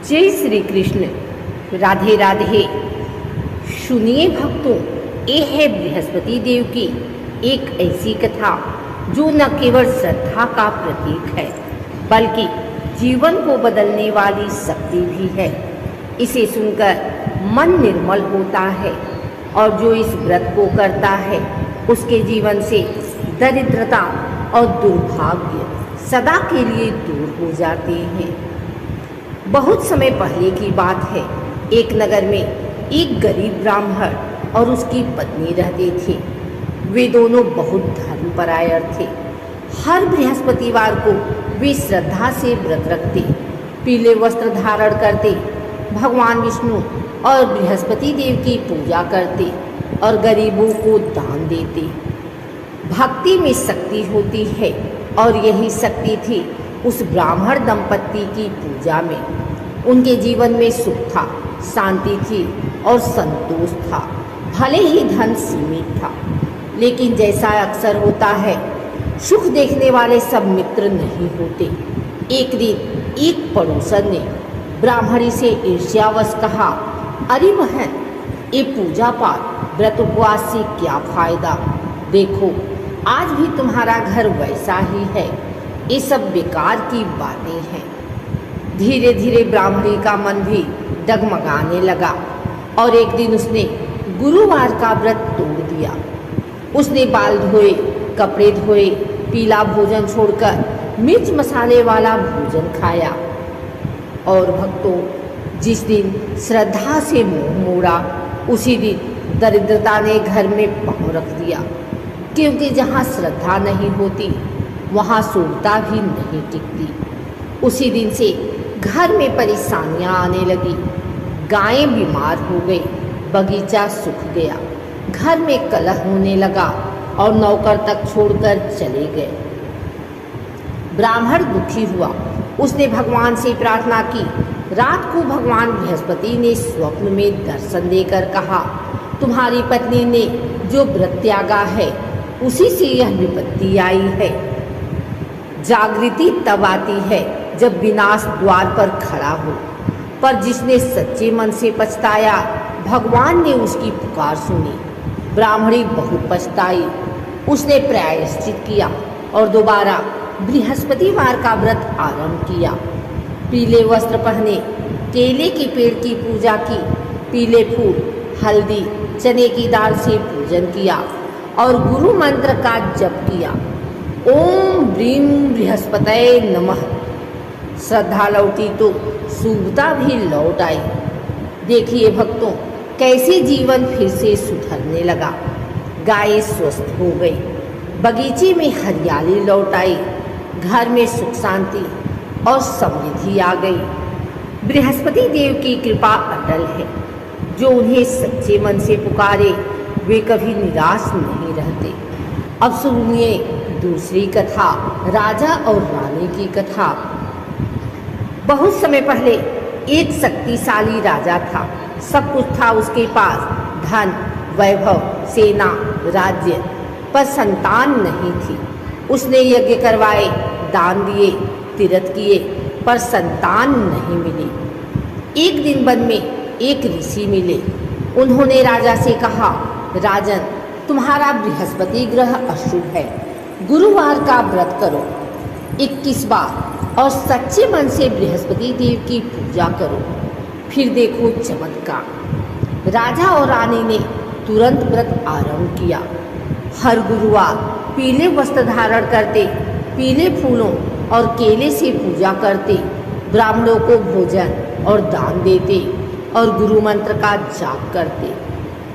जय श्री कृष्ण। राधे राधे। सुनिए भक्तों, ये है बृहस्पति देव की एक ऐसी कथा जो न केवल श्रद्धा का प्रतीक है बल्कि जीवन को बदलने वाली शक्ति भी है। इसे सुनकर मन निर्मल होता है और जो इस व्रत को करता है उसके जीवन से दरिद्रता और दुर्भाग्य सदा के लिए दूर हो जाते हैं। बहुत समय पहले की बात है। एक नगर में एक गरीब ब्राह्मण और उसकी पत्नी रहते थे। वे दोनों बहुत धर्मपरायण थे। हर बृहस्पतिवार को वे श्रद्धा से व्रत रखते, पीले वस्त्र धारण करते, भगवान विष्णु और बृहस्पति देव की पूजा करते और गरीबों को दान देते। भक्ति में शक्ति होती है और यही शक्ति थी उस ब्राह्मण दंपत्ति की पूजा में। उनके जीवन में सुख था, शांति थी और संतोष था। भले ही धन सीमित था, लेकिन जैसा अक्सर होता है, सुख देखने वाले सब मित्र नहीं होते। एक दिन एक पड़ोसन ने ब्राह्मणी से ईर्ष्यावश कहा, अरे बहन, ये पूजा पाठ व्रत उपवास से क्या फायदा? देखो, आज भी तुम्हारा घर वैसा ही है। ये सब बेकार की बातें हैं। धीरे धीरे ब्राह्मणी का मन भी डगमगाने लगा और एक दिन उसने गुरुवार का व्रत तोड़ दिया। उसने बाल धोए, कपड़े धोए, पीला भोजन छोड़कर मिर्च मसाले वाला भोजन खाया। और भक्तों, जिस दिन श्रद्धा से मुंह मोड़ा उसी दिन दरिद्रता ने घर में पांव रख दिया, क्योंकि जहाँ श्रद्धा नहीं होती वहाँ शुद्धता भी नहीं टिकती। उसी दिन से घर में परेशानियाँ आने लगी। गायें बीमार हो गई, बगीचा सूख गया, घर में कलह होने लगा और नौकर तक छोड़कर चले गए। ब्राह्मण दुखी हुआ। उसने भगवान से प्रार्थना की। रात को भगवान बृहस्पति ने स्वप्न में दर्शन देकर कहा, तुम्हारी पत्नी ने जो व्रत त्यागा है उसी से यह विपत्ति आई है। जागृति तब आती है जब विनाश द्वार पर खड़ा हो, पर जिसने सच्चे मन से पछताया, भगवान ने उसकी पुकार सुनी। ब्राह्मणी बहुत पछताई। उसने प्रायश्चित किया और दोबारा बृहस्पतिवार का व्रत आरंभ किया। पीले वस्त्र पहने, केले के पेड़ की पूजा की, पीले फूल, हल्दी, चने की दाल से पूजन किया और गुरु मंत्र का जप किया। ओम ब्रीम बृहस्पतये नमः। श्रद्धा लौटी तो शुभता भी लौट आई। देखिए भक्तों, कैसे जीवन फिर से सुधरने लगा। गायें स्वस्थ हो गई, बगीचे में हरियाली लौट आई, घर में सुख शांति और समृद्धि आ गई। बृहस्पति देव की कृपा अटल है। जो उन्हें सच्चे मन से पुकारे वे कभी निराश नहीं रहते। अब सुनिए दूसरी कथा, राजा और रानी की कथा। बहुत समय पहले एक शक्तिशाली राजा था। सब कुछ था उसके पास, धन, वैभव, सेना, राज्य, पर संतान नहीं थी। उसने यज्ञ करवाए, दान दिए, तीर्थ किए, पर संतान नहीं मिली। एक दिन वन में एक ऋषि मिले। उन्होंने राजा से कहा, राजन, तुम्हारा बृहस्पति ग्रह अशुभ है। गुरुवार का व्रत करो 21 बार और सच्चे मन से बृहस्पति देव की पूजा करो, फिर देखो चमत्कार। राजा और रानी ने तुरंत व्रत आरंभ किया। हर गुरुवार पीले वस्त्र धारण करते, पीले फूलों और केले से पूजा करते, ब्राह्मणों को भोजन और दान देते और गुरु मंत्र का जाप करते।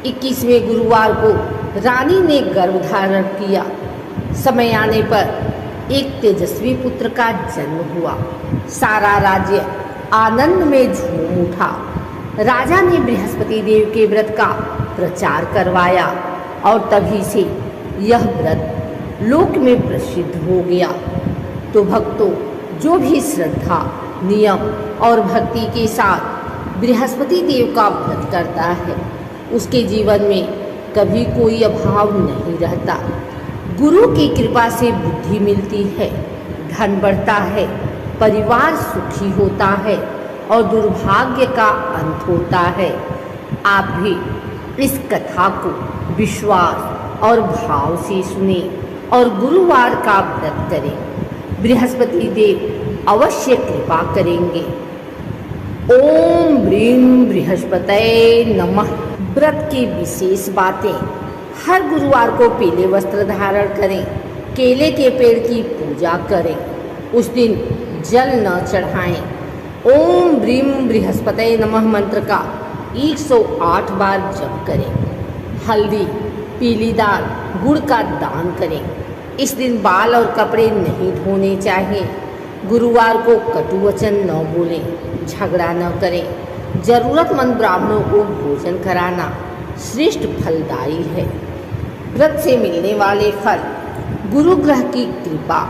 21वें गुरुवार को रानी ने गर्भ धारण किया। समय आने पर एक तेजस्वी पुत्र का जन्म हुआ। सारा राज्य आनंद में झूम उठा। राजा ने बृहस्पति देव के व्रत का प्रचार करवाया और तभी से यह व्रत लोक में प्रसिद्ध हो गया। तो भक्तों, जो भी श्रद्धा, नियम और भक्ति के साथ बृहस्पति देव का व्रत करता है उसके जीवन में कभी कोई अभाव नहीं रहता। गुरु की कृपा से बुद्धि मिलती है, धन बढ़ता है, परिवार सुखी होता है और दुर्भाग्य का अंत होता है। आप भी इस कथा को विश्वास और भाव से सुने और गुरुवार का व्रत करें। बृहस्पति देव अवश्य कृपा करेंगे। ओम ब्रीं बृहस्पतये नमः। व्रत की विशेष बातें। हर गुरुवार को पीले वस्त्र धारण करें। केले के पेड़ की पूजा करें। उस दिन जल न चढ़ाएं। ओम ब्रीं बृहस्पतये नमः मंत्र का 108 बार जप करें। हल्दी, पीली दाल, गुड़ का दान करें। इस दिन बाल और कपड़े नहीं धोने चाहिए। गुरुवार को कटु वचन न बोलें, झगड़ा न करें। जरूरतमंद ब्राह्मणों को भोजन कराना श्रेष्ठ फलदायी है। व्रत से मिलने वाले फल: गुरु ग्रह की कृपा,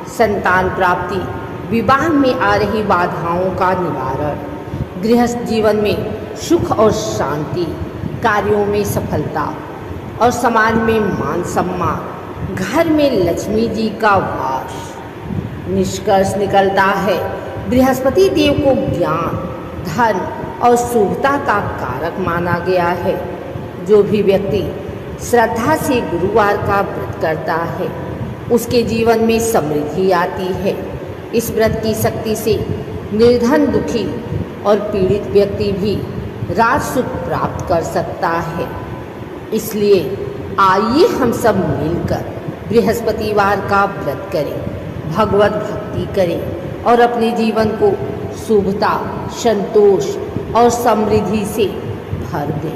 संतान प्राप्ति, विवाह में आ रही बाधाओं का निवारण, गृहस्थ जीवन में सुख और शांति, कार्यों में सफलता और समाज में मान सम्मान, घर में लक्ष्मी जी का वास। निष्कर्ष निकलता है, बृहस्पति देव को ज्ञान, धन और शुभता का कारक माना गया है। जो भी व्यक्ति श्रद्धा से गुरुवार का व्रत करता है, उसके जीवन में समृद्धि आती है। इस व्रत की शक्ति से निर्धन, दुखी और पीड़ित व्यक्ति भी राजसुख प्राप्त कर सकता है। इसलिए आइए हम सब मिलकर बृहस्पतिवार का व्रत करें, भगवत भक्ति करें और अपने जीवन को शुभता, संतोष और समृद्धि से भर दें।